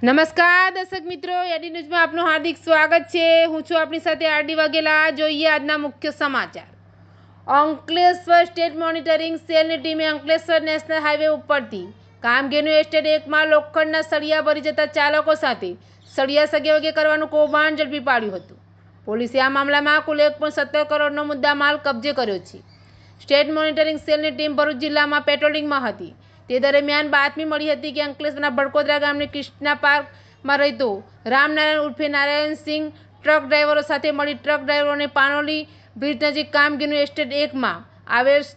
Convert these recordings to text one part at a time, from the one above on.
નમસ્કાર દર્શક મિત્રો, એડી ન્યૂઝમાં આપનું હાર્દિક સ્વાગત છે। હું છું આપની સાથે આરડી વાઘેલા। જોઈએ આજના મુખ્ય સમાચાર। અંકલેશ્વર સ્ટેટ મોનિટરિંગ સેલની ટીમે અંકલેશ્વર નેશનલ હાઈવે ઉપરથી કામગીરીનું એસ્ટેટ 1માં લોખંડના સળિયા ભરી જતા ચાલકો સાથે સળિયા સગેવગે કરવાનું કૌભાંડ ઝડપી પાડ્યું હતું। પોલીસે આ મામલામાં કુલ 1.17 કરોડનો મુદ્દામાલ કબજે કર્યો છે। સ્ટેટ મોનિટરિંગ સેલની ટીમ ભરૂચ જિલ્લામાં પેટ્રોલિંગમાં હતી। તે દરમિયાન બાતમી મળી હતી કે અંકલેશ્વરના ભડકોદરા ગામની કૃષ્ણા પાર્કમાં રહેતો રામનારાયણ ઉર્ફે નારાયણસિંહ ટ્રક ડ્રાઈવરો સાથે મળી ટ્રક ડ્રાઈવરોને પાનોલી બ્રિજ નજીક કામગીરીનું એસ્ટેટ 1માં આવેલ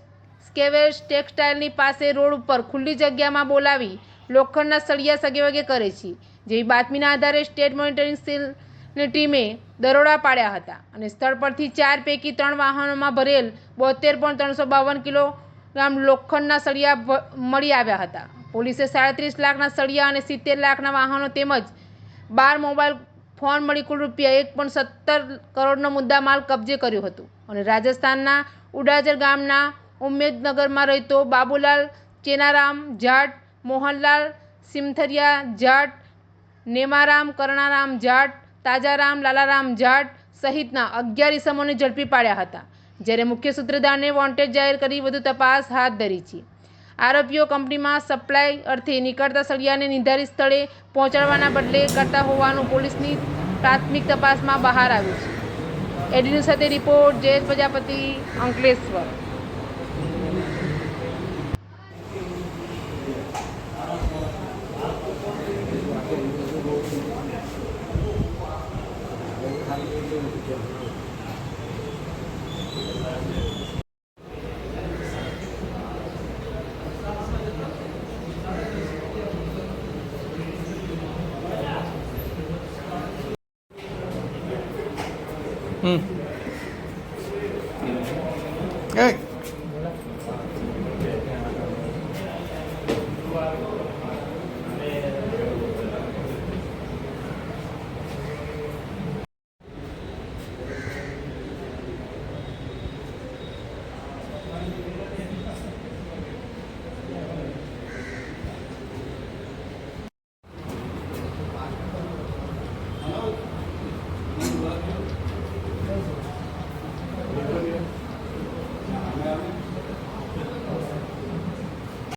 સ્કેવેર્સ ટેક્સટાઇલની પાસે રોડ ઉપર ખુલ્લી જગ્યામાં બોલાવી લોખંડના સળિયા સગેવગે કરે છે। જેવી બાતમીના આધારે સ્ટેટ મોનિટરિંગ સેલની ટીમે દરોડા પાડ્યા હતા અને સ્થળ પરથી 4 પૈકી 3 વાહનોમાં ભરેલ 72.352 કિલોગ્રામ લોખંડના સળિયા મળી આવ્યા હતા। પોલીસે 37 લાખના સળિયા અને 70 લાખના વાહનો તેમજ 12 મોબાઈલ ફોન મળી કુલ રૂપિયા 1.17 કરોડનો મુદ્દામાલ કબજે કર્યો હતો અને રાજસ્થાનના ઉડાજર ગામના ઉમેદનગરમાં રહેતો બાબુલાલ ચેનારામ જાટ, મોહનલાલ સિમથરિયા જાટ, નેમારામ કરણારામ જાટ, તાજારામ લાલારામ જાટ સહિતના 11 ઇસમોને ઝડપી પાડ્યા હતા, જ્યારે મુખ્ય સૂત્રધારને વોન્ટેડ જાહેર કરી વધુ તપાસ હાથ ધરી છે। આરોપીઓ કંપનીમાં સપ્લાય અર્થે નીકળતા સળિયાને નિર્ધારિત સ્થળે પહોંચાડવાના બદલે કરતા હોવાનું પોલીસની પ્રાથમિક તપાસમાં બહાર આવ્યું છે। એડી ન્યૂઝ સાથે રિપોર્ટ જયેશ પ્રજાપતિ, અંકલેશ્વર। Hey.